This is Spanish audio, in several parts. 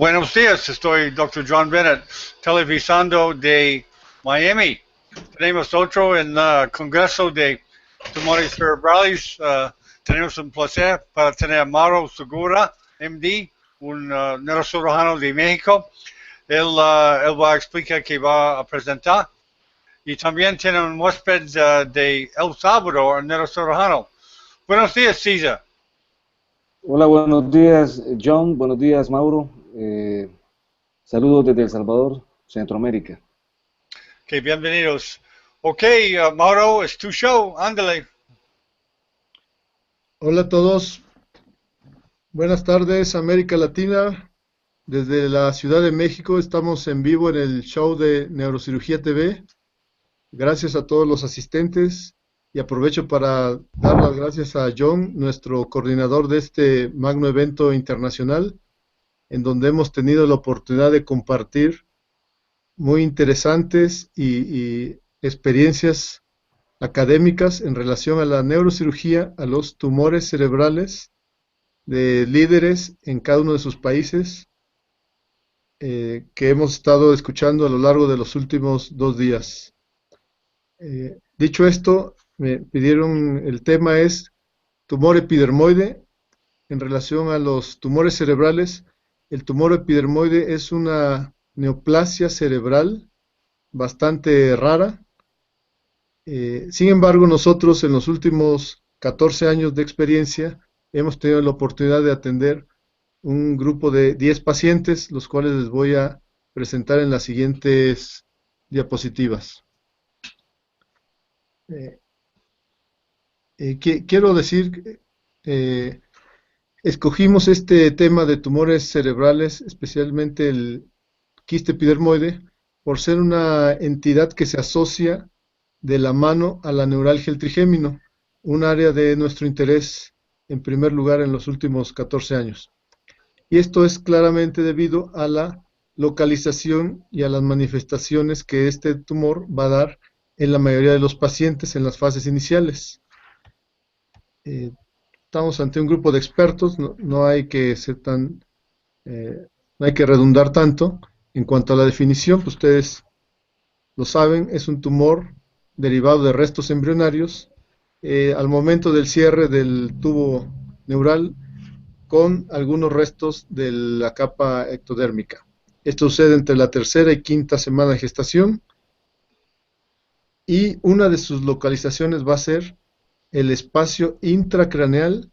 Buenos días, estoy Dr. John Bennett, televisando de Miami. Tenemos otro en el Congreso de Tumores Cerebrales. Tenemos un placer para tener a Mauro Segura, MD, un neurocirujano de México. Él va a explicar que va a presentar. Y también tiene un huésped de El Salvador, un neurocirujano. Buenos días, César. Hola, buenos días, John. Buenos días, Mauro. Saludos desde El Salvador, Centroamérica. Ok, bienvenidos. Ok, Mauro, es tu show. Ándale. Hola a todos. Buenas tardes, América Latina. Desde la Ciudad de México estamos en vivo en el show de Neurocirugía TV. Gracias a todos los asistentes y aprovecho para dar las gracias a John, nuestro coordinador de este magno evento internacional, en donde hemos tenido la oportunidad de compartir muy interesantes y experiencias académicas en relación a la neurocirugía, a los tumores cerebrales de líderes en cada uno de sus países, que hemos estado escuchando a lo largo de los últimos 2 días. Dicho esto, me pidieron, el tema es tumor epidermoide en relación a los tumores cerebrales. El tumor epidermoide es una neoplasia cerebral bastante rara. Sin embargo, nosotros en los últimos 14 años de experiencia hemos tenido la oportunidad de atender un grupo de 10 pacientes, los cuales les voy a presentar en las siguientes diapositivas. Quiero decir, escogimos este tema de tumores cerebrales, especialmente el quiste epidermoide, por ser una entidad que se asocia de la mano a la neuralgia del trigémino, un área de nuestro interés en primer lugar en los últimos 14 años. Y esto es claramente debido a la localización y a las manifestaciones que este tumor va a dar en la mayoría de los pacientes en las fases iniciales. Estamos ante un grupo de expertos, no hay que ser tan, no hay que redundar tanto. En cuanto a la definición, pues ustedes lo saben, es un tumor derivado de restos embrionarios al momento del cierre del tubo neural con algunos restos de la capa ectodérmica. Esto sucede entre la tercera y quinta semana de gestación, y una de sus localizaciones va a ser el espacio intracraneal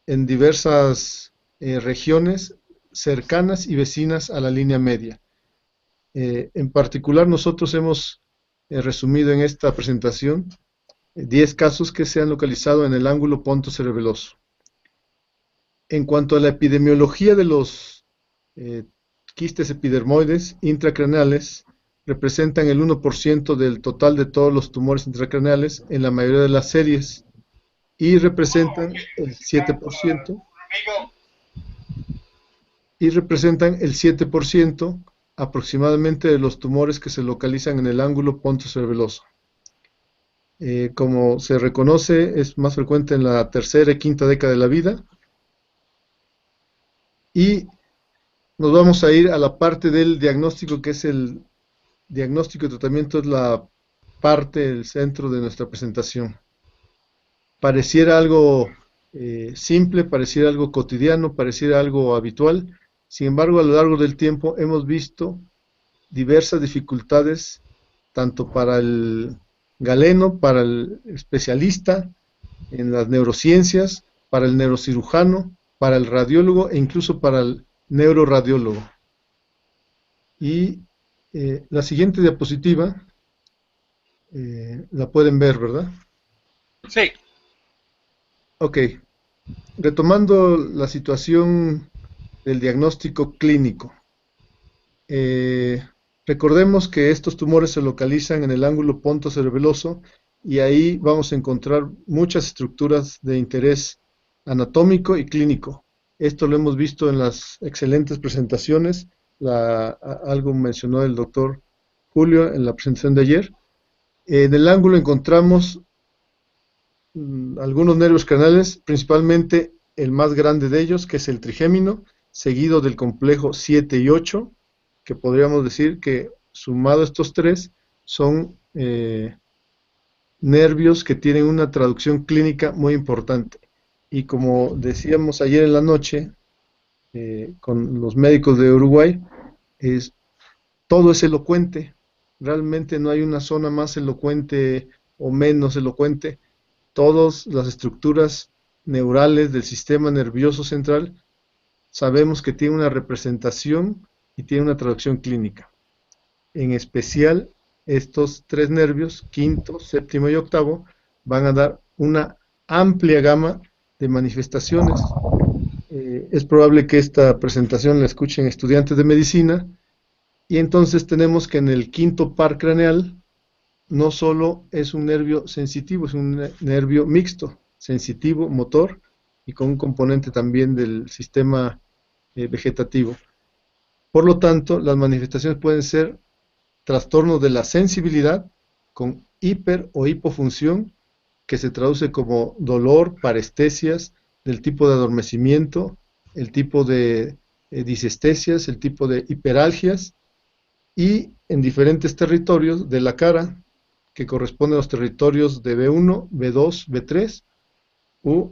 en diversas regiones cercanas y vecinas a la línea media. En particular, nosotros hemos resumido en esta presentación 10 casos que se han localizado en el ángulo pontocerebeloso. En cuanto a la epidemiología de los quistes epidermoides intracraneales, representan el 1% del total de todos los tumores intracraneales en la mayoría de las series y representan el 7% aproximadamente de los tumores que se localizan en el ángulo pontocerebeloso. Como se reconoce, es más frecuente en la tercera y quinta década de la vida. Y nos vamos a ir a la parte del diagnóstico, que es el diagnóstico y tratamiento, es la parte, el centro de nuestra presentación. Pareciera algo simple, pareciera algo cotidiano, pareciera algo habitual. Sin embargo, a lo largo del tiempo hemos visto diversas dificultades, tanto para el galeno, para el especialista en las neurociencias, para el neurocirujano, para el radiólogo e incluso para el neuroradiólogo. Y la siguiente diapositiva la pueden ver, ¿verdad? Sí. Ok. Retomando la situación del diagnóstico clínico. Recordemos que estos tumores se localizan en el ángulo pontocerebeloso y ahí vamos a encontrar muchas estructuras de interés anatómico y clínico. Esto lo hemos visto en las excelentes presentaciones, algo mencionó el doctor Julio en la presentación de ayer. En el ángulo encontramos algunos nervios craneales, principalmente el más grande de ellos, que es el trigémino, seguido del complejo 7 y 8, que podríamos decir que sumado estos tres son nervios que tienen una traducción clínica muy importante. Y como decíamos ayer en la noche con los médicos de Uruguay, todo es elocuente. Realmente no hay una zona más elocuente o menos elocuente. Todas las estructuras neurales del sistema nervioso central sabemos que tiene una representación y tiene una traducción clínica. En especial, estos tres nervios, quinto, séptimo y octavo, van a dar una amplia gama de manifestaciones. Es probable que esta presentación la escuchen estudiantes de medicina, y entonces tenemos que en el quinto par craneal no solo es un nervio sensitivo, es un nervio mixto, sensitivo, motor, y con un componente también del sistema vegetativo. Por lo tanto, las manifestaciones pueden ser trastornos de la sensibilidad con hiper o hipofunción, que se traduce como dolor, parestesias, del tipo de adormecimiento, el tipo de disestesias, el tipo de hiperalgias, y en diferentes territorios de la cara, que corresponden a los territorios de B1, B2, B3, u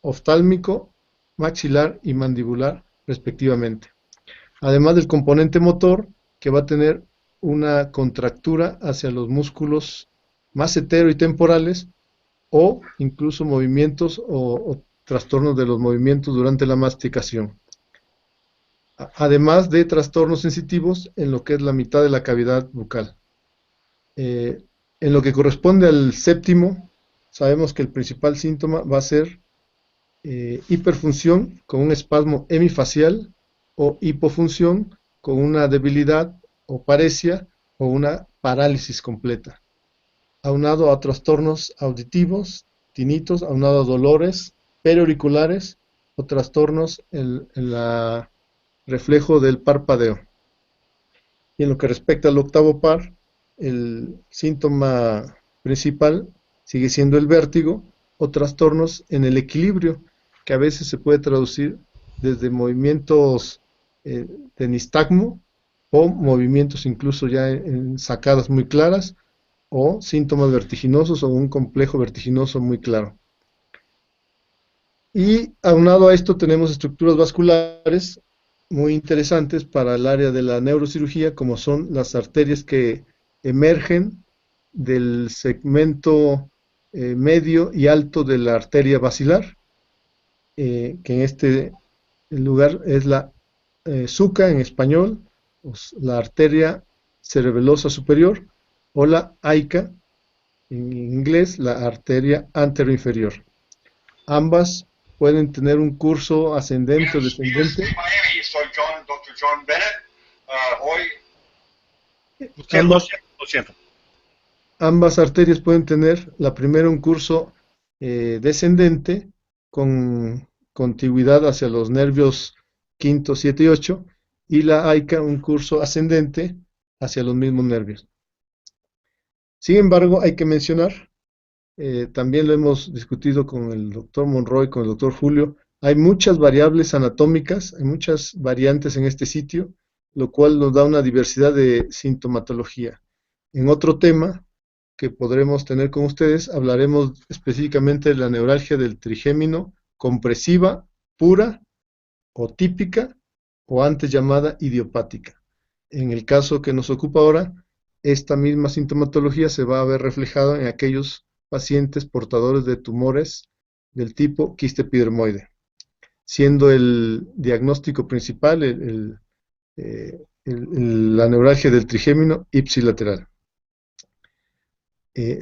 oftálmico, maxilar y mandibular, respectivamente. Además del componente motor, que va a tener una contractura hacia los músculos macetero y temporales, o incluso movimientos o trastornos de los movimientos durante la masticación. Además de trastornos sensitivos en lo que es la mitad de la cavidad bucal. En lo que corresponde al séptimo, sabemos que el principal síntoma va a ser hiperfunción con un espasmo hemifacial, o hipofunción con una debilidad o paresia o una parálisis completa, aunado a trastornos auditivos, tinitos, aunado a dolores periauriculares o trastornos en la reflejo del parpadeo. Y en lo que respecta al octavo par, el síntoma principal sigue siendo el vértigo o trastornos en el equilibrio, que a veces se puede traducir desde movimientos de nistagmo o movimientos incluso ya en sacadas muy claras, o síntomas vertiginosos o un complejo vertiginoso muy claro. Y aunado a esto tenemos estructuras vasculares muy interesantes para el área de la neurocirugía, como son las arterias que emergen del segmento medio y alto de la arteria basilar, que en este lugar es la SUCA en español, la arteria cerebelosa superior, o la AICA en inglés, la arteria anteroinferior. Ambas pueden tener un curso ascendente o descendente. Miami, soy Dr. John Bennett. Hoy, lo siento. Ambas arterias pueden tener, la primera un curso descendente con contigüidad hacia los nervios quinto, 7 y 8, y la AICA un curso ascendente hacia los mismos nervios. Sin embargo, hay que mencionar, también lo hemos discutido con el doctor Monroy, con el doctor Julio, hay muchas variables anatómicas, hay muchas variantes en este sitio, lo cual nos da una diversidad de sintomatología. En otro tema que podremos tener con ustedes, hablaremos específicamente de la neuralgia del trigémino compresiva, pura o típica, o antes llamada idiopática. En el caso que nos ocupa ahora, esta misma sintomatología se va a ver reflejada en aquellos pacientes portadores de tumores del tipo quiste epidermoide, siendo el diagnóstico principal la neuralgia del trigémino ipsilateral.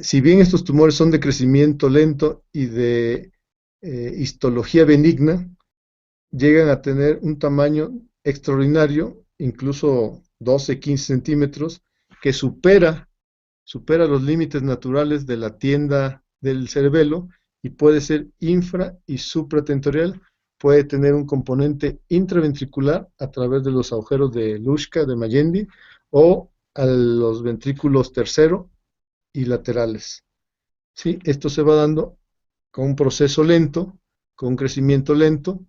Si bien estos tumores son de crecimiento lento y de histología benigna, llegan a tener un tamaño extraordinario, incluso 12-15 centímetros, que supera los límites naturales de la tienda del cerebelo, y puede ser infra y supratentorial, puede tener un componente intraventricular a través de los agujeros de Luschka, de Magendie, o a los ventrículos tercero y laterales. ¿Sí? Esto se va dando con un proceso lento, con un crecimiento lento,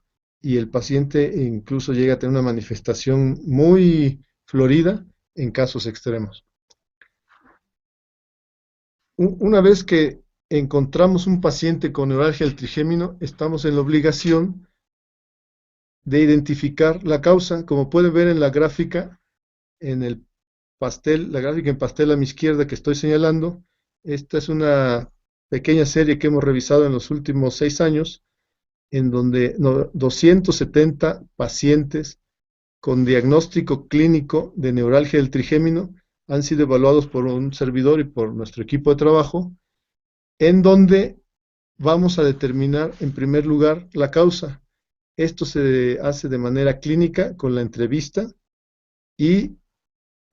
y el paciente incluso llega a tener una manifestación muy florida en casos extremos. Una vez que encontramos un paciente con neuralgia del trigémino, estamos en la obligación de identificar la causa. Como pueden ver en la gráfica, en el pastel, la gráfica en pastel a mi izquierda que estoy señalando, esta es una pequeña serie que hemos revisado en los últimos 6 años, en donde 270 pacientes con diagnóstico clínico de neuralgia del trigémino han sido evaluados por un servidor y por nuestro equipo de trabajo, en donde vamos a determinar en primer lugar la causa. Esto se hace de manera clínica con la entrevista y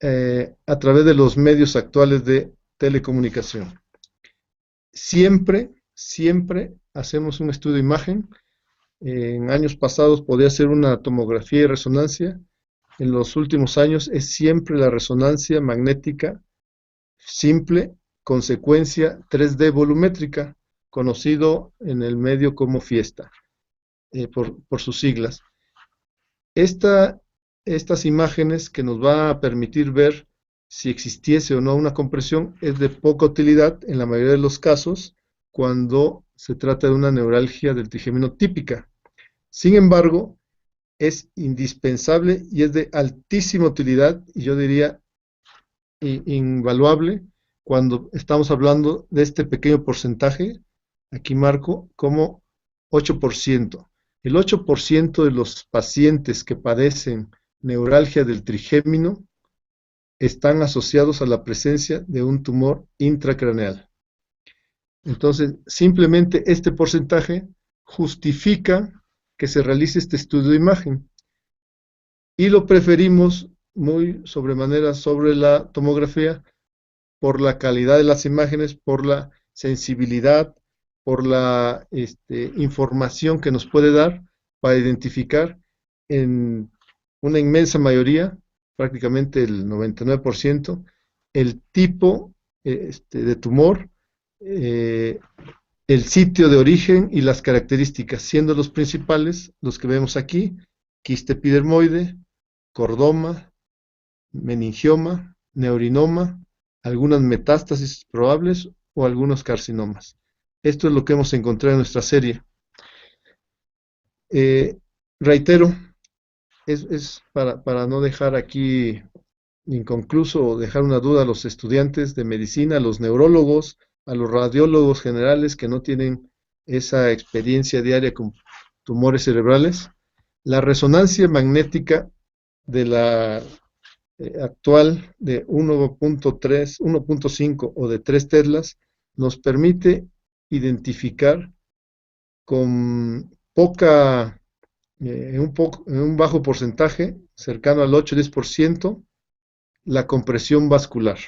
a través de los medios actuales de telecomunicación. Siempre hacemos un estudio de imagen. En años pasados podía ser una tomografía y resonancia. En los últimos años es siempre la resonancia magnética simple con secuencia 3D volumétrica, conocido en el medio como Fiesta, por sus siglas. Estas imágenes que nos va a permitir ver si existiese o no una compresión es de poca utilidad en la mayoría de los casos cuando se trata de una neuralgia del trigémino típica. Sin embargo, es indispensable y es de altísima utilidad, y yo diría invaluable, cuando estamos hablando de este pequeño porcentaje, aquí marco como 8%. El 8% de los pacientes que padecen neuralgia del trigémino están asociados a la presencia de un tumor intracraneal. Entonces, simplemente este porcentaje justifica que se realice este estudio de imagen. Y lo preferimos muy sobremanera sobre la tomografía por la calidad de las imágenes, por la sensibilidad, por la información que nos puede dar para identificar en una inmensa mayoría, prácticamente el 99%, el tipo de tumor, el sitio de origen y las características, siendo los principales los que vemos aquí: quiste epidermoide, cordoma, meningioma, neurinoma, algunas metástasis probables o algunos carcinomas. Esto es lo que hemos encontrado en nuestra serie. Reitero, es para no dejar aquí inconcluso o dejar una duda a los estudiantes de medicina, a los neurólogos, a los radiólogos generales que no tienen esa experiencia diaria con tumores cerebrales. La resonancia magnética de la actual de 1.3, 1.5 o de 3 teslas nos permite identificar con en un bajo porcentaje, cercano al 8-10%, la compresión vascular.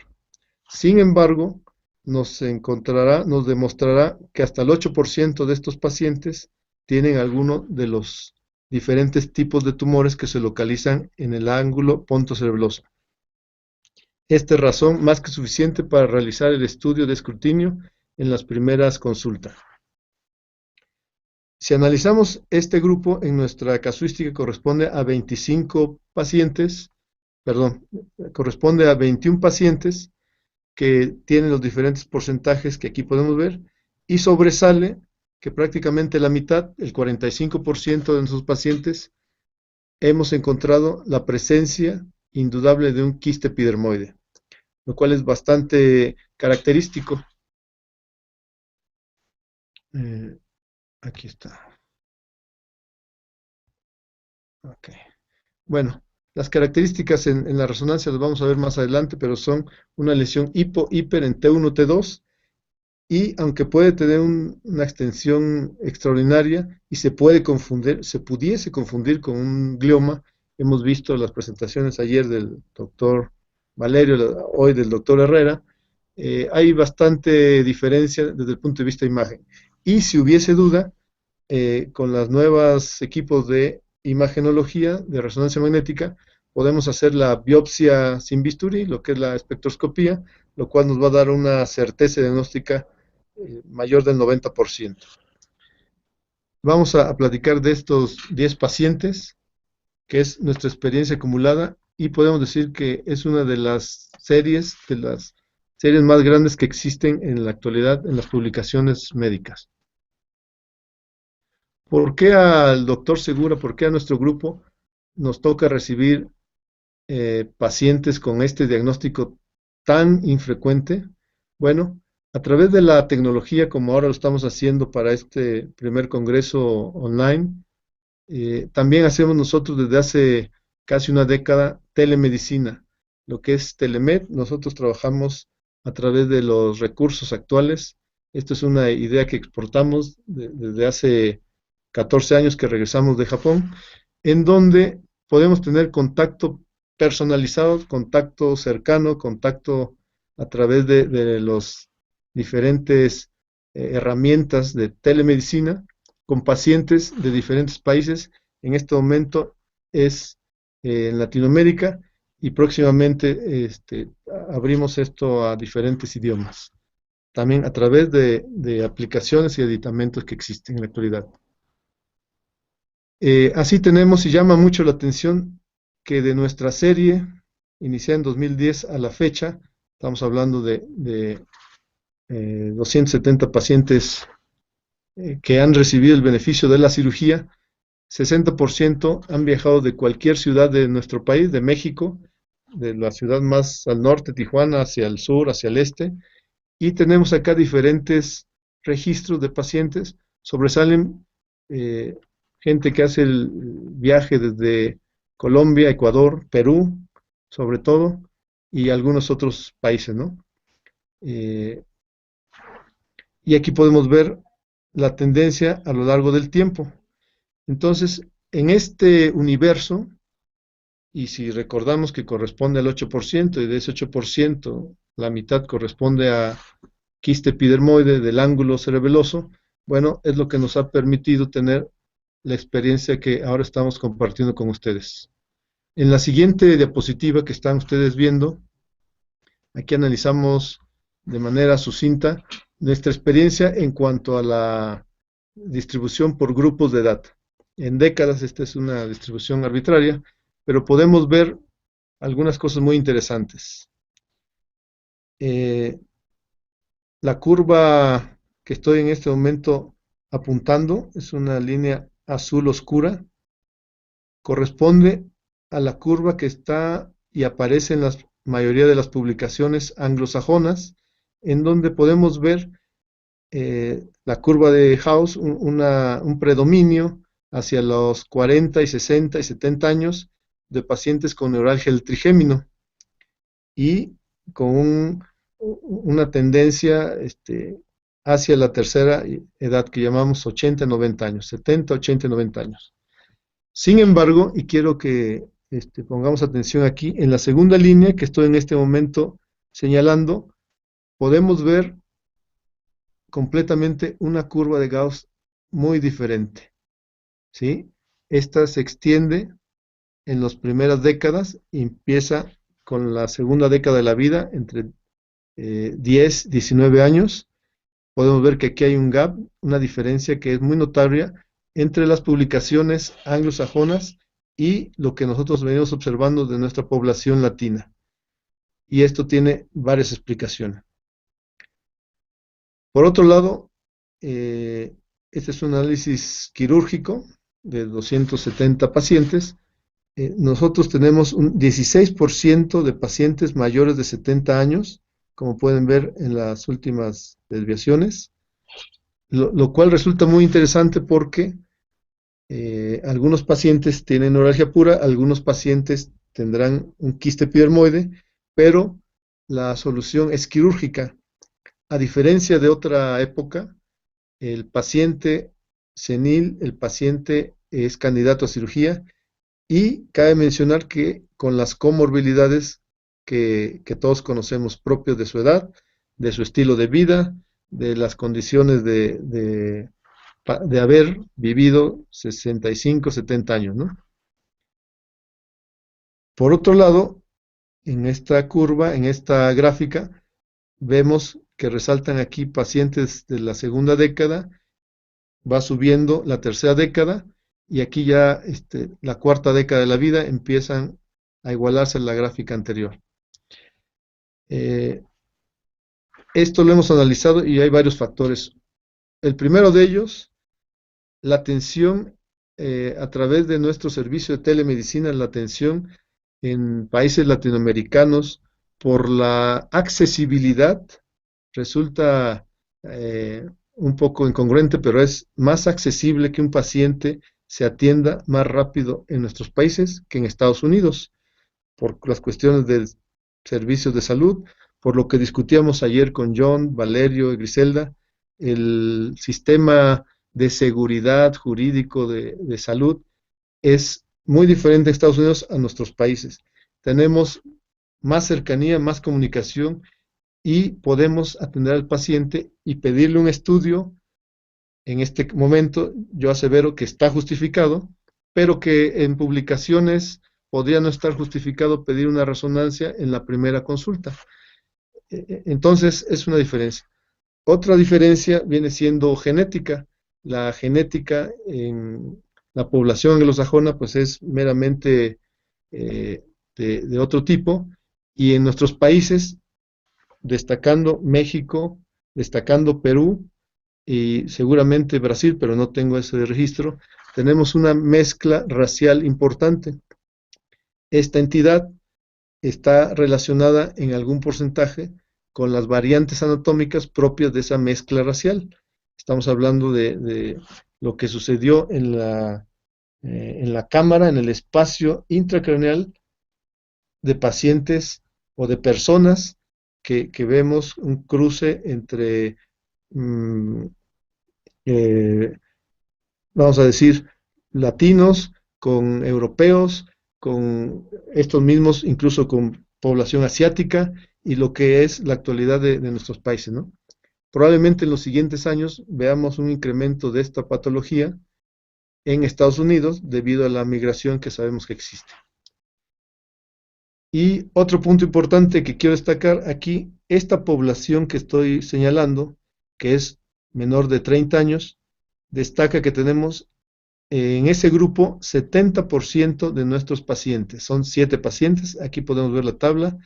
Sin embargo, nos demostrará que hasta el 8% de estos pacientes tienen alguno de los diferentes tipos de tumores que se localizan en el ángulo pontocerebroso. Esta es razón más que suficiente para realizar el estudio de escrutinio en las primeras consultas. Si analizamos este grupo, en nuestra casuística corresponde a 21 pacientes que tienen los diferentes porcentajes que aquí podemos ver, y sobresale que prácticamente la mitad, el 45% de nuestros pacientes, hemos encontrado la presencia indudable de un quiste epidermoide, lo cual es bastante característico. Aquí está. Ok. Bueno, las características en la resonancia las vamos a ver más adelante, pero son una lesión hiper en T1, T2, y aunque puede tener una extensión extraordinaria y se pudiese confundir con un glioma. Hemos visto las presentaciones ayer del doctor Valerio, hoy del doctor Herrera. Hay bastante diferencia desde el punto de vista de imagen. Y si hubiese duda, con los nuevos equipos de imagenología, de resonancia magnética, podemos hacer la biopsia sin bisturí, lo que es la espectroscopía, lo cual nos va a dar una certeza diagnóstica mayor del 90%. Vamos a platicar de estos 10 pacientes, que es nuestra experiencia acumulada, y podemos decir que es una de las series más grandes que existen en la actualidad en las publicaciones médicas. ¿Por qué al doctor Segura, por qué a nuestro grupo nos toca recibir pacientes con este diagnóstico tan infrecuente? Bueno, a través de la tecnología, como ahora lo estamos haciendo para este primer congreso online, también hacemos nosotros desde hace casi una década telemedicina, lo que es Telemed. Nosotros trabajamos a través de los recursos actuales. Esto es una idea que exportamos desde hace 14 años que regresamos de Japón, en donde podemos tener contacto personalizado, contacto cercano, contacto a través de los diferentes herramientas de telemedicina con pacientes de diferentes países. En este momento es en Latinoamérica y próximamente abrimos esto a diferentes idiomas, también a través de aplicaciones y aditamentos que existen en la actualidad. Así tenemos, y llama mucho la atención, que de nuestra serie, iniciada en 2010 a la fecha, estamos hablando de 270 pacientes que han recibido el beneficio de la cirugía. 60% han viajado de cualquier ciudad de nuestro país, de México, de la ciudad más al norte, Tijuana, hacia el sur, hacia el este, y tenemos acá diferentes registros de pacientes. Sobresalen gente que hace el viaje desde Colombia, Ecuador, Perú, sobre todo, y algunos otros países, ¿no? Y aquí podemos ver la tendencia a lo largo del tiempo. Entonces, en este universo, y si recordamos que corresponde al 8%, y de ese 8%, la mitad corresponde a quiste epidermoide del ángulo cerebeloso, bueno, es lo que nos ha permitido tener la experiencia que ahora estamos compartiendo con ustedes. En la siguiente diapositiva que están ustedes viendo, aquí analizamos de manera sucinta nuestra experiencia en cuanto a la distribución por grupos de edad. En décadas, esta es una distribución arbitraria, pero podemos ver algunas cosas muy interesantes. La curva que estoy en este momento apuntando es una línea azul oscura, corresponde a la curva que está y aparece en la mayoría de las publicaciones anglosajonas, en donde podemos ver la curva de House, un predominio hacia los 40 y 60 y 70 años de pacientes con neuralgia del trigémino y con una tendencia hacia la tercera edad que llamamos 80-90 años, 70, 80 y 90 años. Sin embargo, y quiero que pongamos atención aquí, en la segunda línea que estoy en este momento señalando, podemos ver completamente una curva de Gauss muy diferente, ¿sí? Esta se extiende en las primeras décadas y empieza con la segunda década de la vida, entre 10, 19 años. Podemos ver que aquí hay un gap, una diferencia que es muy notable entre las publicaciones anglosajonas y lo que nosotros venimos observando de nuestra población latina. Y esto tiene varias explicaciones. Por otro lado, este es un análisis quirúrgico de 270 pacientes. Nosotros tenemos un 16% de pacientes mayores de 70 años, como pueden ver en las últimas desviaciones, lo cual resulta muy interesante porque algunos pacientes tienen neuralgia pura, algunos pacientes tendrán un quiste epidermoide, pero la solución es quirúrgica. A diferencia de otra época, el paciente senil, el paciente es candidato a cirugía, y cabe mencionar que con las comorbilidades que todos conocemos propios de su edad, de su estilo de vida, de las condiciones de haber vivido 65, 70 años, ¿no? Por otro lado, en esta curva, en esta gráfica, vemos que resaltan aquí pacientes de la segunda década va subiendo la tercera década y aquí ya la cuarta década de la vida empiezan a igualarse a la gráfica anterior. Esto lo hemos analizado y hay varios factores. El primero de ellos, la atención a través de nuestro servicio de telemedicina, la atención en países latinoamericanos por la accesibilidad resulta un poco incongruente, pero es más accesible que un paciente se atienda más rápido en nuestros países que en Estados Unidos, por las cuestiones de servicios de salud, por lo que discutíamos ayer con John, Valerio y Griselda, el sistema de seguridad jurídico de salud es muy diferente en Estados Unidos a nuestros países. Tenemos más cercanía, más comunicación y podemos atender al paciente y pedirle un estudio. En este momento yo asevero que está justificado, pero que en publicaciones podría no estar justificado pedir una resonancia en la primera consulta. Entonces es una diferencia. Otra diferencia viene siendo genética. La genética en la población anglosajona pues es meramente de otro tipo, y en nuestros países, destacando México, destacando Perú y seguramente Brasil, pero no tengo ese registro, tenemos una mezcla racial importante. Esta entidad está relacionada en algún porcentaje con las variantes anatómicas propias de esa mezcla racial. Estamos hablando de lo que sucedió en la cámara, en el espacio intracraneal de pacientes o de personas que vemos un cruce entre, vamos a decir, latinos con europeos, con estos mismos, incluso con población asiática, y lo que es la actualidad de nuestros países, ¿no? Probablemente en los siguientes años veamos un incremento de esta patología en Estados Unidos debido a la migración que sabemos que existe. Y otro punto importante que quiero destacar aquí, esta población que estoy señalando, que es menor de 30 años, destaca que tenemos en ese grupo 70% de nuestros pacientes. Son 7 pacientes, aquí podemos ver la tabla,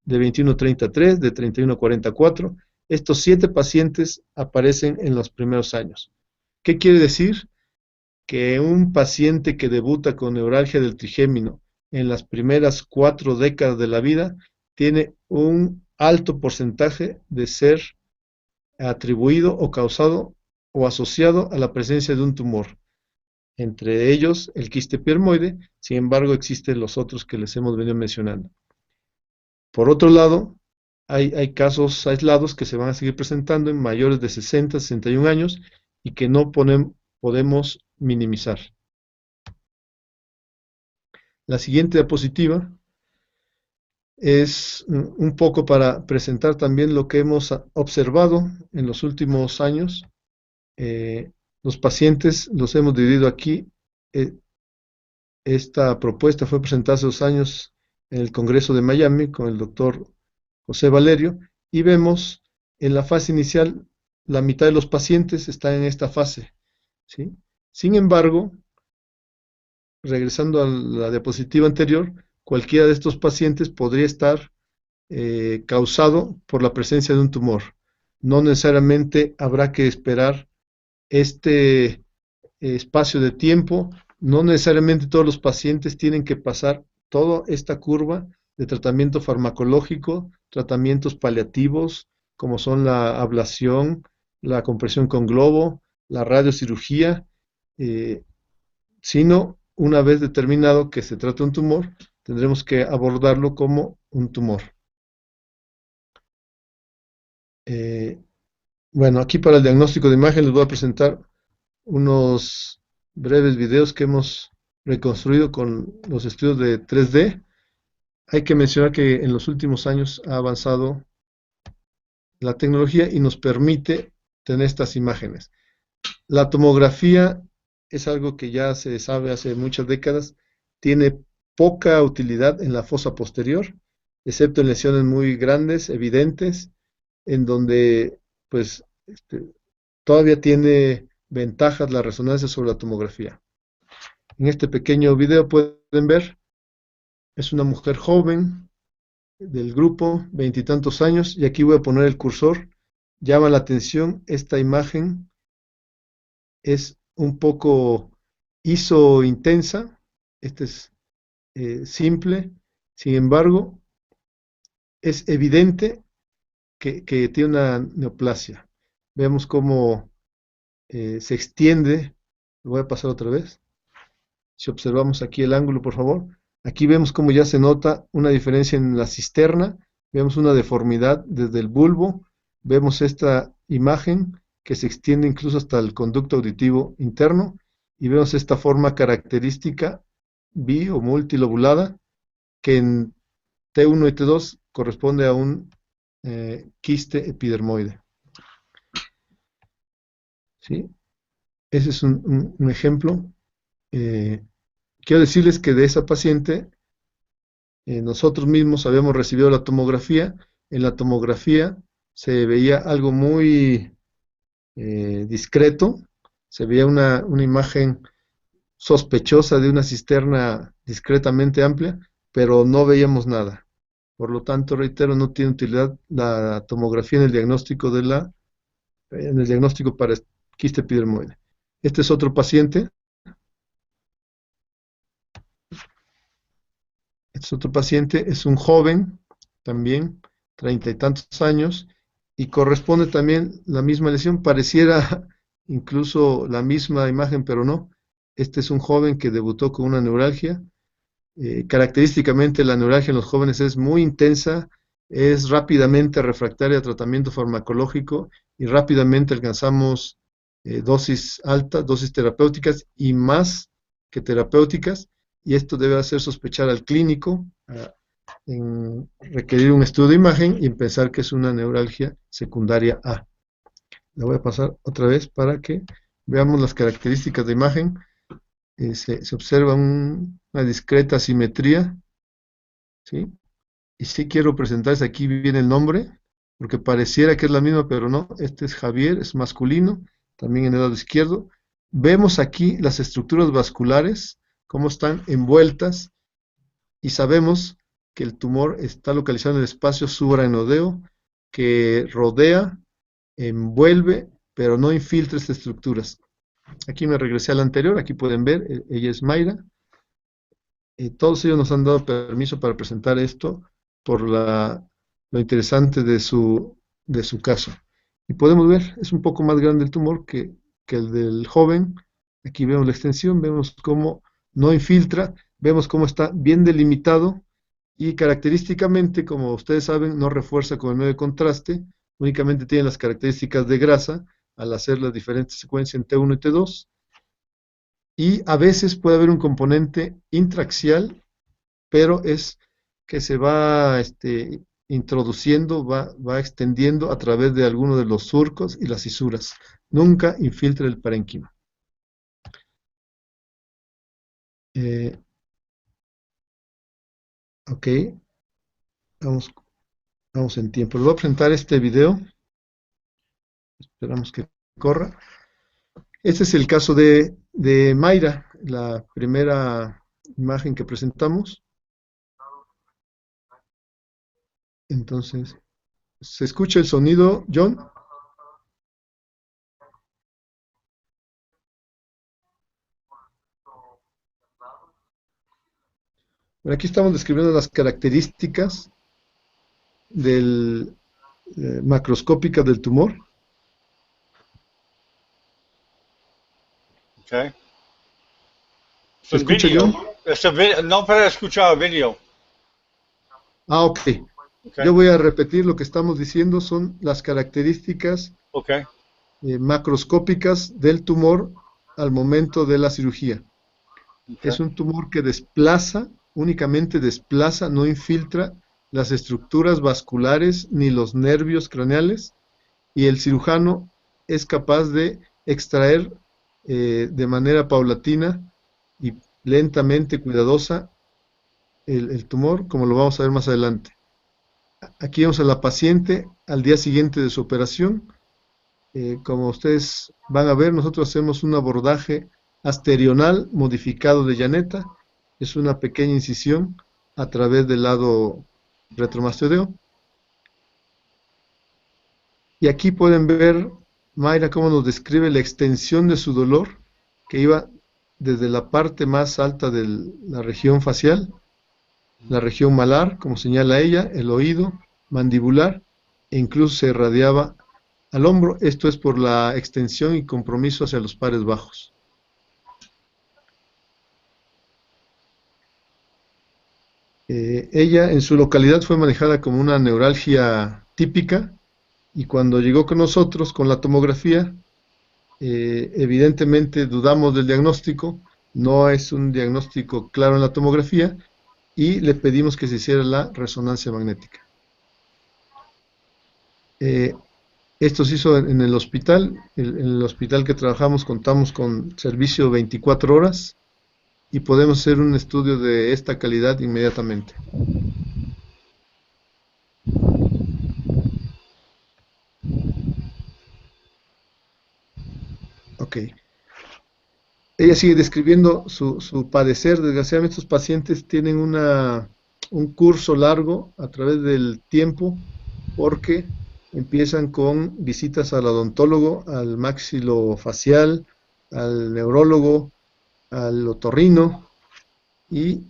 de 21 a 33, de 31 a 44. Estos 7 pacientes aparecen en los primeros años. ¿Qué quiere decir? Que un paciente que debuta con neuralgia del trigémino en las primeras 4 décadas de la vida tiene un alto porcentaje de ser atribuido o causado o asociado a la presencia de un tumor. Entre ellos el quiste epidermoide, sin embargo existen los otros que les hemos venido mencionando. Por otro lado, hay casos aislados que se van a seguir presentando en mayores de 60, 61 años y que no podemos minimizar. La siguiente diapositiva es un poco para presentar también lo que hemos observado en los últimos años. Los pacientes los hemos dividido aquí. Esta propuesta fue presentada hace 2 años en el Congreso de Miami con el doctor José Valerio, y vemos en la fase inicial la mitad de los pacientes están en esta fase, ¿sí? Sin embargo, regresando a la diapositiva anterior, cualquiera de estos pacientes podría estar causado por la presencia de un tumor. No necesariamente habrá que esperar este espacio de tiempo, no necesariamente todos los pacientes tienen que pasar toda esta curva de tratamiento farmacológico, tratamientos paliativos, como son la ablación, la compresión con globo, la radiocirugía, sino una vez determinado que se trata de un tumor, tendremos que abordarlo como un tumor. Bueno, aquí para el diagnóstico de imagen les voy a presentar unos breves videos que hemos reconstruido con los estudios de 3D. Hay que mencionar que en los últimos años ha avanzado la tecnología y nos permite tener estas imágenes. La tomografía es algo que ya se sabe hace muchas décadas, tiene poca utilidad en la fosa posterior, excepto en lesiones muy grandes, evidentes, en donde pues todavía tiene ventajas la resonancia sobre la tomografía. En este pequeño video pueden ver, es una mujer joven del grupo, veintitantos años, y aquí voy a poner el cursor. Llama la atención, esta imagen es un poco ISO intensa, este es simple, sin embargo, es evidente que tiene una neoplasia. Vemos cómo se extiende, lo voy a pasar otra vez. Si observamos aquí el ángulo, por favor, aquí vemos cómo ya se nota una diferencia en la cisterna, vemos una deformidad desde el bulbo, vemos esta imagen que se extiende incluso hasta el conducto auditivo interno, y vemos esta forma característica bi o multilobulada, que en T1 y T2 corresponde a un quiste epidermoide. ¿Sí? Ese es un ejemplo. Quiero decirles que de esa paciente nosotros mismos habíamos recibido la tomografía. En la tomografía se veía algo muy discreto, se veía una imagen sospechosa de una cisterna discretamente amplia, pero no veíamos nada. Por lo tanto, reitero, no tiene utilidad la tomografía en el diagnóstico para quiste epidermoide. Este es otro paciente. Este es otro paciente, es un joven, también, 30 y tantos años, y corresponde también la misma lesión, pareciera incluso la misma imagen, pero no. Este es un joven que debutó con una neuralgia. Característicamente la neuralgia en los jóvenes es muy intensa, es rápidamente refractaria a tratamiento farmacológico y rápidamente alcanzamos dosis altas, dosis terapéuticas y más que terapéuticas, y esto debe hacer sospechar al clínico en requerir un estudio de imagen y en pensar que es una neuralgia secundaria A. La voy a pasar otra vez para que veamos las características de imagen. Se observa una discreta simetría, ¿sí? Y sí quiero presentarles aquí bien el nombre, porque pareciera que es la misma, pero no. Este es Javier, es masculino, también en el lado izquierdo. Vemos aquí las estructuras vasculares, cómo están envueltas, y sabemos que el tumor está localizado en el espacio subaracnoideo, que rodea, envuelve, pero no infiltra estas estructuras. Aquí me regresé al anterior, aquí pueden ver, ella es Mayra. Todos ellos nos han dado permiso para presentar esto por lo interesante de su caso. Y podemos ver, es un poco más grande el tumor que el del joven. Aquí vemos la extensión, vemos cómo no infiltra, vemos cómo está bien delimitado y característicamente, como ustedes saben, no refuerza con el medio de contraste, únicamente tiene las características de grasa al hacer las diferentes secuencias en T1 y T2, y a veces puede haber un componente intraaxial, pero es que se va introduciendo, va extendiendo a través de alguno de los surcos y las fisuras. Nunca infiltra el parénquima. Ok, vamos en tiempo. Les voy a presentar este video. Esperamos que corra. Este es el caso de Mayra, la primera imagen que presentamos. Entonces, ¿se escucha el sonido, John? Bueno, aquí estamos describiendo las características macroscópicas del tumor. Okay. ¿Se escucha, John? No puedo escuchar video. Ah, ok. Okay. Yo voy a repetir lo que estamos diciendo, son las características Okay. Macroscópicas del tumor al momento de la cirugía. Okay. Es un tumor que únicamente desplaza, no infiltra las estructuras vasculares ni los nervios craneales, y el cirujano es capaz de extraer de manera paulatina y lentamente, cuidadosa, el tumor, como lo vamos a ver más adelante. Aquí vemos a la paciente al día siguiente de su operación. Como ustedes van a ver, nosotros hacemos un abordaje asterional modificado de llaneta. Es una pequeña incisión a través del lado retromastoideo. Y aquí pueden ver, Mayra, cómo nos describe la extensión de su dolor, que iba desde la parte más alta de la región facial, la región malar, como señala ella, el oído, mandibular, e incluso se irradiaba al hombro. Esto es por la extensión y compromiso hacia los pares bajos. Ella en su localidad fue manejada como una neuralgia típica, y cuando llegó con nosotros con la tomografía, evidentemente dudamos del diagnóstico, no es un diagnóstico claro en la tomografía, y le pedimos que se hiciera la resonancia magnética. Esto se hizo en el hospital. En el hospital que trabajamos contamos con servicio 24 horas y podemos hacer un estudio de esta calidad inmediatamente. Ok. Ella sigue describiendo su padecer. Desgraciadamente estos pacientes tienen un curso largo a través del tiempo, porque empiezan con visitas al odontólogo, al maxilofacial, al neurólogo, al otorrino, y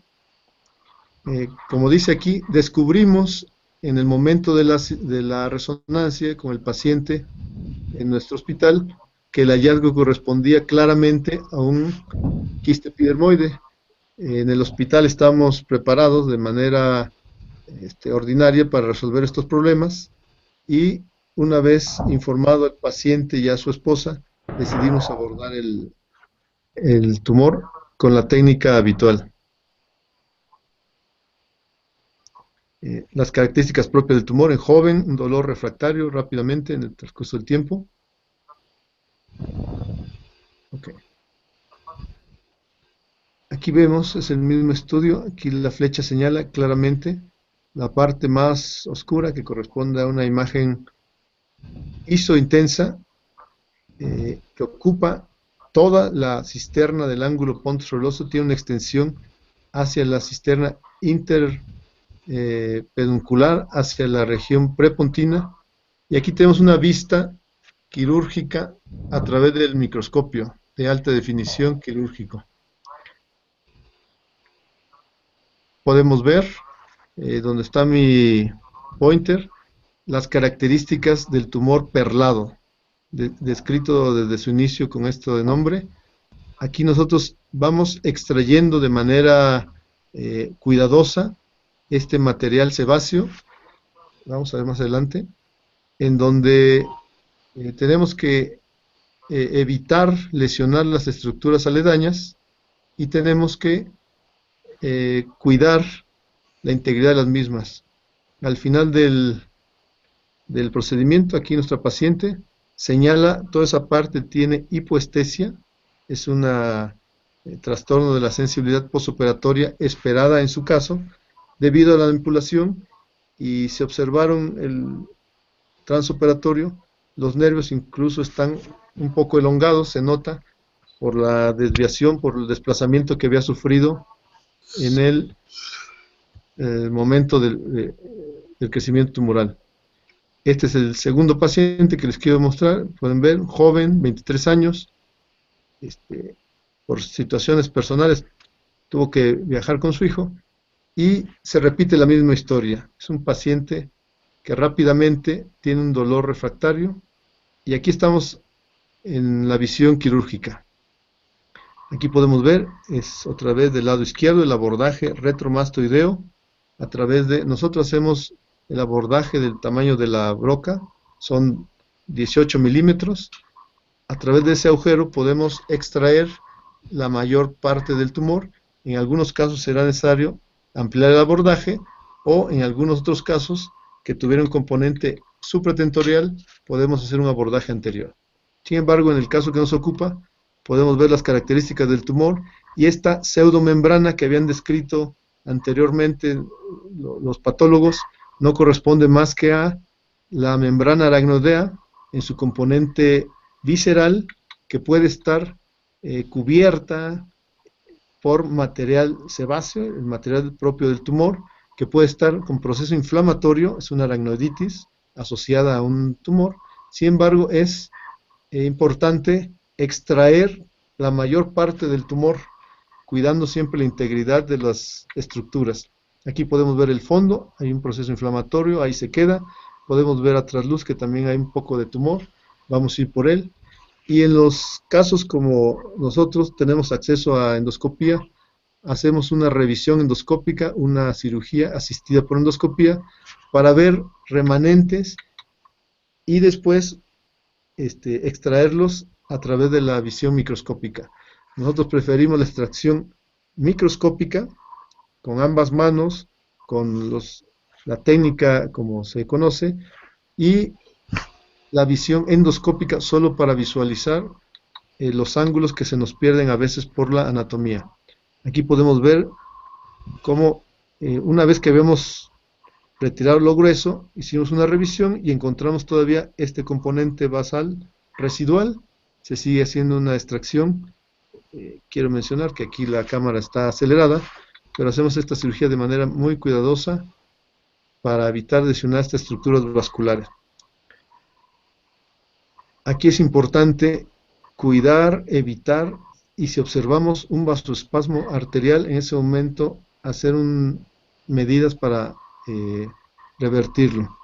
como dice aquí, descubrimos en el momento de la resonancia con el paciente en nuestro hospital que el hallazgo correspondía claramente a un quiste epidermoide. En el hospital estamos preparados de manera ordinaria para resolver estos problemas, y una vez informado al paciente y a su esposa, decidimos abordar el tumor con la técnica habitual. Las características propias del tumor: en joven, un dolor refractario rápidamente en el transcurso del tiempo. Okay. Aquí vemos, es el mismo estudio. Aquí la flecha señala claramente la parte más oscura, que corresponde a una imagen ISO intensa, que ocupa toda la cisterna del ángulo pontoceluloso. Tiene una extensión hacia la cisterna interpeduncular, hacia la región prepontina, y aquí tenemos una vista quirúrgica a través del microscopio de alta definición quirúrgico. Podemos ver, donde está mi pointer, las características del tumor perlado, descrito desde su inicio con esto de nombre. Aquí nosotros vamos extrayendo de manera cuidadosa este material sebáceo. Vamos a ver más adelante, en donde tenemos que evitar lesionar las estructuras aledañas, y tenemos que cuidar la integridad de las mismas. Al final del procedimiento, aquí nuestra paciente señala toda esa parte tiene hipoestesia. Es un trastorno de la sensibilidad postoperatoria esperada en su caso, debido a la manipulación, y se observaron el transoperatorio. Los nervios incluso están un poco elongados, se nota por la desviación, por el desplazamiento que había sufrido en el momento del crecimiento tumoral. Este es el segundo paciente que les quiero mostrar. Pueden ver, joven, 23 años, por situaciones personales tuvo que viajar con su hijo, y se repite la misma historia. Es un paciente que rápidamente tiene un dolor refractario, y aquí estamos en la visión quirúrgica. Aquí podemos ver, es otra vez del lado izquierdo, el abordaje retromastoideo. A través de, nosotros hacemos el abordaje del tamaño de la broca, son 18 milímetros. A través de ese agujero podemos extraer la mayor parte del tumor. En algunos casos será necesario ampliar el abordaje, o en algunos otros casos que tuviera un componente supratentorial, podemos hacer un abordaje anterior. Sin embargo, en el caso que nos ocupa, podemos ver las características del tumor, y esta pseudomembrana que habían descrito anteriormente los patólogos no corresponde más que a la membrana aracnoidea, en su componente visceral, que puede estar cubierta por material sebáceo, el material propio del tumor, que puede estar con proceso inflamatorio, es una aracnoiditis asociada a un tumor. Sin embargo, es importante extraer la mayor parte del tumor, cuidando siempre la integridad de las estructuras. Aquí podemos ver el fondo, hay un proceso inflamatorio, ahí se queda. Podemos ver a trasluz que también hay un poco de tumor, vamos a ir por él. Y en los casos como nosotros tenemos acceso a endoscopía, hacemos una revisión endoscópica, una cirugía asistida por endoscopía, para ver remanentes y después extraerlos a través de la visión microscópica. Nosotros preferimos la extracción microscópica con ambas manos, con la técnica como se conoce, y la visión endoscópica solo para visualizar los ángulos que se nos pierden a veces por la anatomía. Aquí podemos ver cómo una vez que habíamos retirado lo grueso, hicimos una revisión y encontramos todavía este componente basal residual. Se sigue haciendo una extracción. Quiero mencionar que aquí la cámara está acelerada, pero hacemos esta cirugía de manera muy cuidadosa para evitar lesionar estas estructuras vasculares. Aquí es importante cuidar, evitar, y si observamos un vasoespasmo arterial, en ese momento hacer medidas para revertirlo.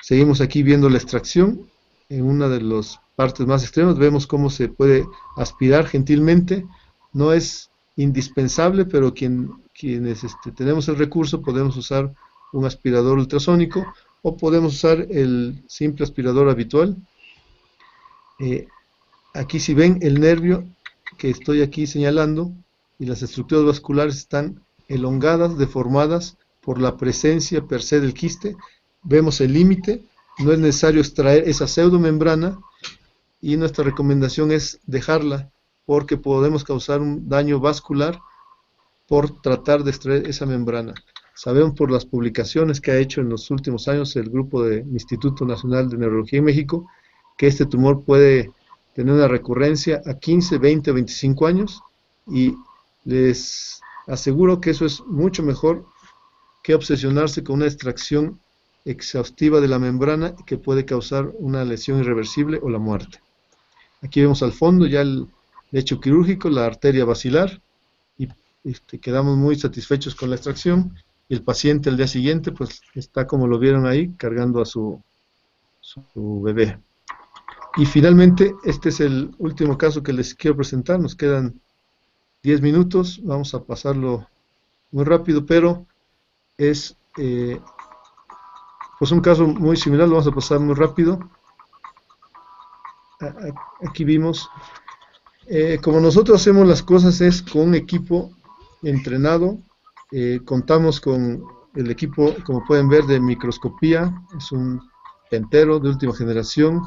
Seguimos aquí viendo la extracción. En una de las partes más extremas vemos cómo se puede aspirar gentilmente. No es indispensable, pero quienes tenemos el recurso podemos usar un aspirador ultrasónico o podemos usar el simple aspirador habitual. Aquí si ven el nervio que estoy aquí señalando y las estructuras vasculares están elongadas, deformadas por la presencia per se del quiste. Vemos el límite, no es necesario extraer esa pseudomembrana y nuestra recomendación es dejarla porque podemos causar un daño vascular por tratar de extraer esa membrana. Sabemos por las publicaciones que ha hecho en los últimos años el grupo del Instituto Nacional de Neurología en México, que este tumor puede tener una recurrencia a 15, 20, 25 años, y les aseguro que eso es mucho mejor que obsesionarse con una extracción exhaustiva de la membrana que puede causar una lesión irreversible o la muerte. Aquí vemos al fondo ya el lecho quirúrgico, la arteria basilar, y quedamos muy satisfechos con la extracción, y el paciente al día siguiente pues está como lo vieron ahí, cargando a su bebé. Y finalmente, este es el último caso que les quiero presentar. Nos quedan 10 minutos, vamos a pasarlo muy rápido, pero es pues un caso muy similar, lo vamos a pasar muy rápido. Aquí vimos, como nosotros hacemos las cosas es con un equipo entrenado. Contamos con el equipo, como pueden ver, de microscopía, es un Pentero de última generación,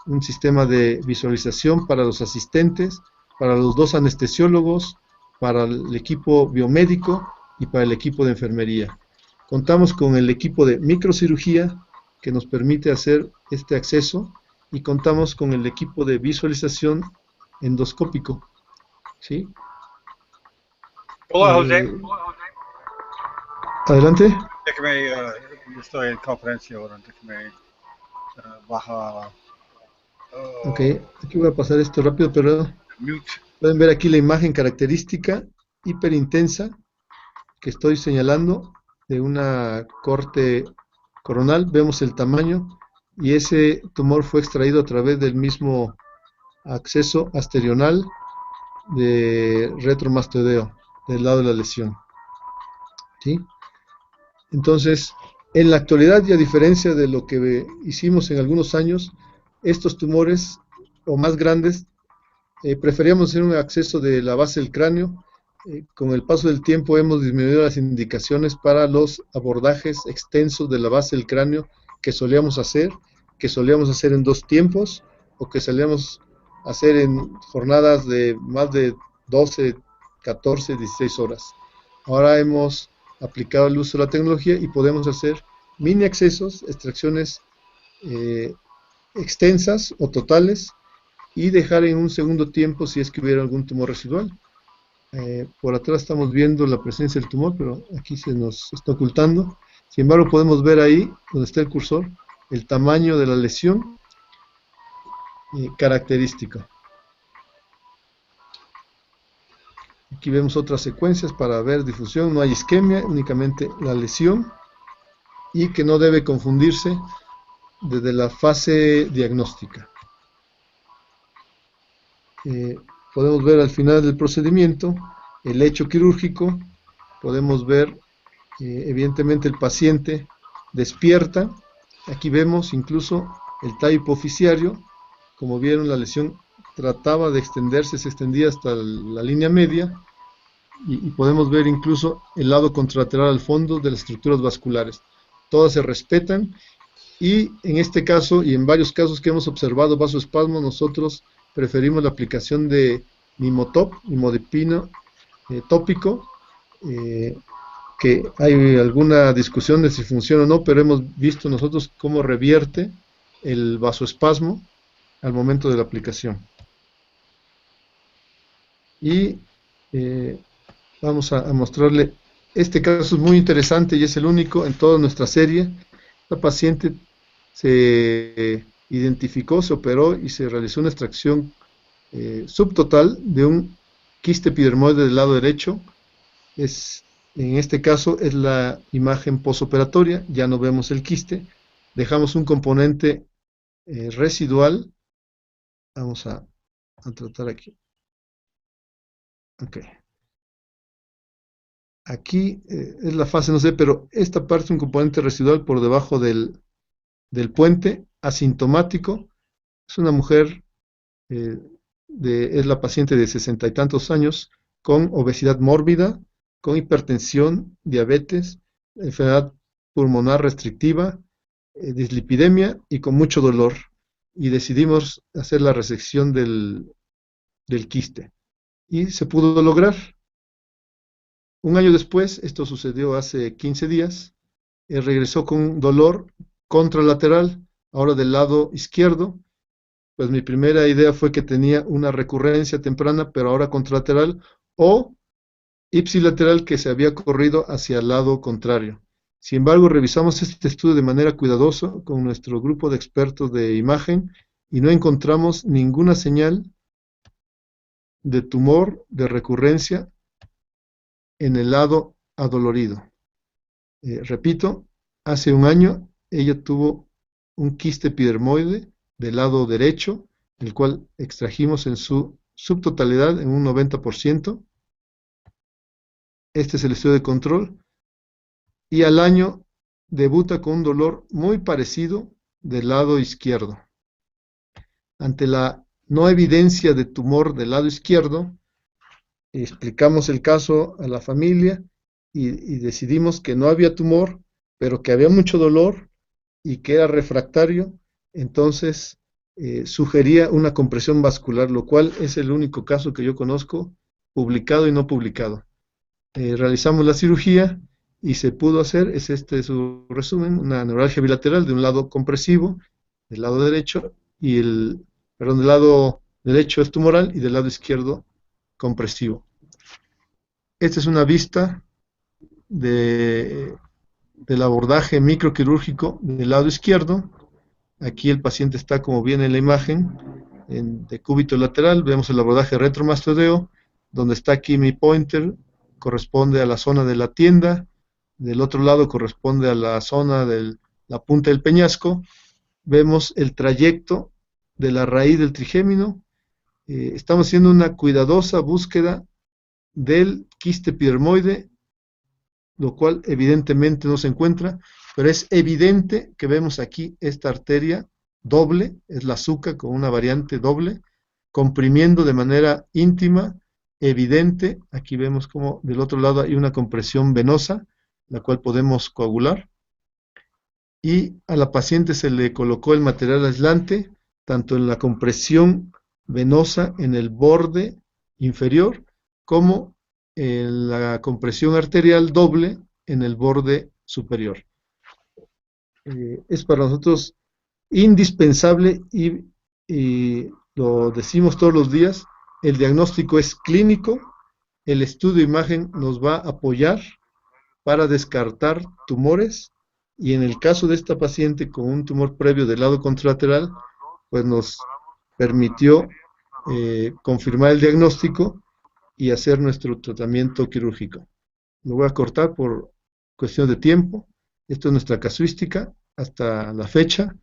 un sistema de visualización para los asistentes, para los 2 anestesiólogos, para el equipo biomédico y para el equipo de enfermería. Contamos con el equipo de microcirugía que nos permite hacer este acceso, y contamos con el equipo de visualización endoscópico. ¿Sí? Hola, José. Adelante. Déjeme, yo estoy en conferencia ahora, déjeme bajar. Ok, aquí voy a pasar esto rápido, pero Mute. pueden ver aquí la imagen característica hiperintensa que estoy señalando de una corte coronal. Vemos el tamaño, y ese tumor fue extraído a través del mismo acceso asterional de retromastoideo, del lado de la lesión. ¿Sí? Entonces, en la actualidad, y a diferencia de lo que hicimos en algunos años, estos tumores o más grandes, preferíamos hacer un acceso de la base del cráneo. Con el paso del tiempo hemos disminuido las indicaciones para los abordajes extensos de la base del cráneo que solíamos hacer en 2 tiempos, o que solíamos hacer en jornadas de más de 12, 14, 16 horas. Ahora hemos aplicado el uso de la tecnología y podemos hacer mini accesos, extracciones extensas o totales y dejar en un segundo tiempo si es que hubiera algún tumor residual. Por atrás estamos viendo la presencia del tumor, pero aquí se nos está ocultando. Sin embargo, podemos ver ahí, donde está el cursor, el tamaño de la lesión característico. Aquí vemos otras secuencias para ver difusión, no hay isquemia, únicamente la lesión, y que no debe confundirse desde la fase diagnóstica. Podemos ver al final del procedimiento el hecho quirúrgico, podemos ver evidentemente el paciente despierta, aquí vemos incluso el tallo hipoficiario, como vieron la lesión trataba de extenderse, se extendía hasta la línea media, y podemos ver incluso el lado contralateral al fondo de las estructuras vasculares. Todas se respetan, y en este caso y en varios casos que hemos observado vasoespasmo, nosotros preferimos la aplicación de Nimotop, nimodipino tópico, que hay alguna discusión de si funciona o no, pero hemos visto nosotros cómo revierte el vasoespasmo al momento de la aplicación. Y vamos a mostrarle, este caso es muy interesante y es el único en toda nuestra serie. La paciente se identificó, se operó y se realizó una extracción subtotal de un quiste epidermoide del lado derecho. En este caso es la imagen posoperatoria, ya no vemos el quiste, dejamos un componente residual. Vamos a tratar aquí. Ok. Aquí es la fase, no sé, pero esta parte es un componente residual por debajo del puente, asintomático. Es una mujer, es la paciente de 60 y tantos años, con obesidad mórbida, con hipertensión, diabetes, enfermedad pulmonar restrictiva, dislipidemia y con mucho dolor. Y decidimos hacer la resección del quiste. Y se pudo lograr. Un año después, esto sucedió hace 15 días, regresó con dolor contralateral, ahora del lado izquierdo. Pues mi primera idea fue que tenía una recurrencia temprana, pero ahora contralateral, o ipsilateral, que se había corrido hacia el lado contrario. Sin embargo, revisamos este estudio de manera cuidadosa con nuestro grupo de expertos de imagen y no encontramos ninguna señal de tumor de recurrencia en el lado adolorido. Repito, hace un año ella tuvo un quiste epidermoide del lado derecho, el cual extrajimos en su subtotalidad en un 90%. Este es el estudio de control, y al año debuta con un dolor muy parecido del lado izquierdo. Ante la no evidencia de tumor del lado izquierdo, explicamos el caso a la familia y decidimos que no había tumor, pero que había mucho dolor y que era refractario. Entonces sugería una compresión vascular, lo cual es el único caso que yo conozco, publicado y no publicado. Realizamos la cirugía y se pudo hacer, este es su resumen, una neuralgia bilateral de un lado compresivo, del lado derecho, y del lado derecho es tumoral y del lado izquierdo compresivo. Esta es una vista del abordaje microquirúrgico del lado izquierdo. Aquí el paciente está como viene en la imagen, en decúbito lateral. Vemos el abordaje retromastodeo, donde está aquí mi pointer, corresponde a la zona de la tienda. Del otro lado corresponde a la zona de la punta del peñasco. Vemos el trayecto de la raíz del trigémino. Estamos haciendo una cuidadosa búsqueda del quiste epidermoide, lo cual evidentemente no se encuentra, pero es evidente que vemos aquí esta arteria doble, es la SUCA con una variante doble, comprimiendo de manera íntima, evidente. Aquí vemos como del otro lado hay una compresión venosa, la cual podemos coagular, y a la paciente se le colocó el material aislante, tanto en la compresión venosa en el borde inferior, como en la compresión arterial doble en el borde superior. Es para nosotros indispensable y lo decimos todos los días, el diagnóstico es clínico, el estudio de imagen nos va a apoyar para descartar tumores y en el caso de esta paciente con un tumor previo del lado contralateral, pues nos permitió confirmar el diagnóstico y hacer nuestro tratamiento quirúrgico. Lo voy a cortar por cuestión de tiempo. Esto es nuestra casuística hasta la fecha,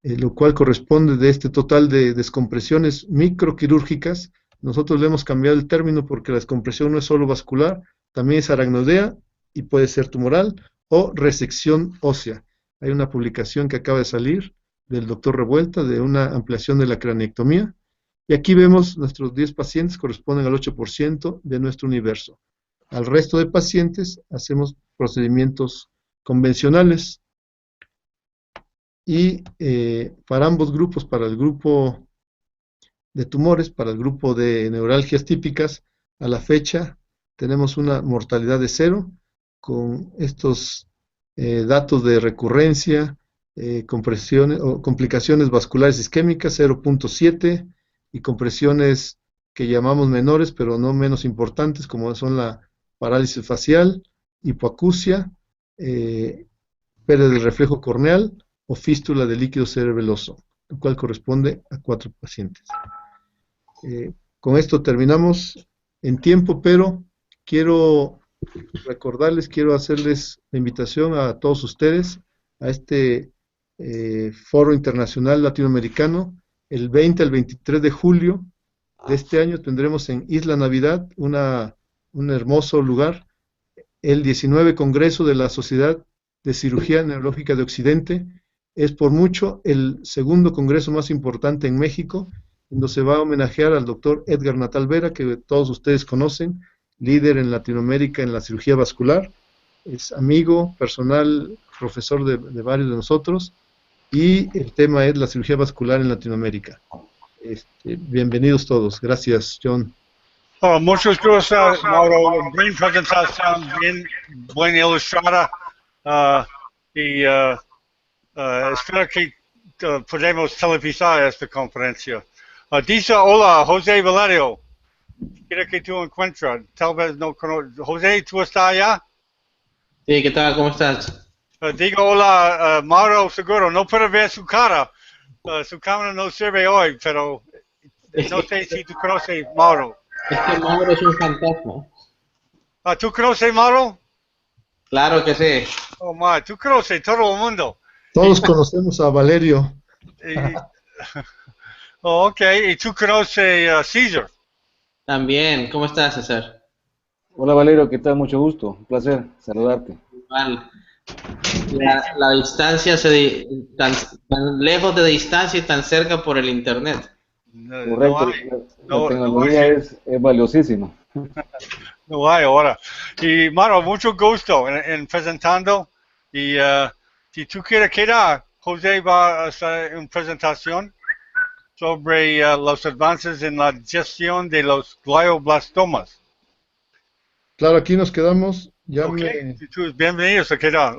lo cual corresponde de este total de descompresiones microquirúrgicas. Nosotros le hemos cambiado el término porque la descompresión no es solo vascular, también es aracnoidea y puede ser tumoral o resección ósea. Hay una publicación que acaba de salir del doctor Revuelta de una ampliación de la craneectomía. Y aquí vemos nuestros 10 pacientes corresponden al 8% de nuestro universo. Al resto de pacientes hacemos procedimientos convencionales. Y para ambos grupos, para el grupo de tumores, para el grupo de neuralgias típicas, a la fecha tenemos una mortalidad de 0, con estos datos de recurrencia, compresiones o complicaciones vasculares isquémicas 0.7 y compresiones que llamamos menores pero no menos importantes como son la parálisis facial, hipoacusia, pérdida del reflejo corneal o fístula de líquido cerebeloso, lo cual corresponde a 4 pacientes. Con esto terminamos en tiempo, pero quiero recordarles, quiero hacerles la invitación a todos ustedes a este Foro Internacional Latinoamericano. El 20 al 23 de julio de este año tendremos en Isla Navidad un hermoso lugar, el 19 Congreso de la Sociedad de Cirugía Neurológica de Occidente. Es por mucho el segundo congreso más importante en México, donde se va a homenajear al doctor Edgar Natal Vera, que todos ustedes conocen, líder en Latinoamérica en la cirugía vascular, es amigo personal, profesor de varios de nosotros, y el tema es la cirugía vascular en Latinoamérica. Bienvenidos todos. Gracias, John. Oh, muchas gracias, Mauro. Buena presentación, bien ilustrada. Espero que podamos televisar esta conferencia. Dice hola, José Valerio. Quiero que tú encuentres. Tal vez no conoces. José, ¿tú estás allá? Sí, ¿qué tal? ¿Cómo estás? Digo hola, Mauro Seguro. No puedo ver su cara. Su cámara no sirve hoy, pero no sé si tú conoces Mauro. Es que Mauro es un fantasma. ¿Tú conoces Mauro? Claro que sí. Oh, my, tú conoces todo el mundo. Todos conocemos a Valerio. Ok, ¿y tú conoces a César? También, ¿cómo estás, César? Hola Valerio, ¿qué tal? Mucho gusto, un placer saludarte. Igual. La distancia, tan lejos de distancia y tan cerca por el internet. Correcto, la tecnología es valiosísima. No hay ahora. Y Mauro, mucho gusto en presentando. Y si tú quieres quedar, José va a hacer una presentación sobre los avances en la gestión de los glioblastomas. Claro, aquí nos quedamos. Ya Okay. Bienvenidos a quedar.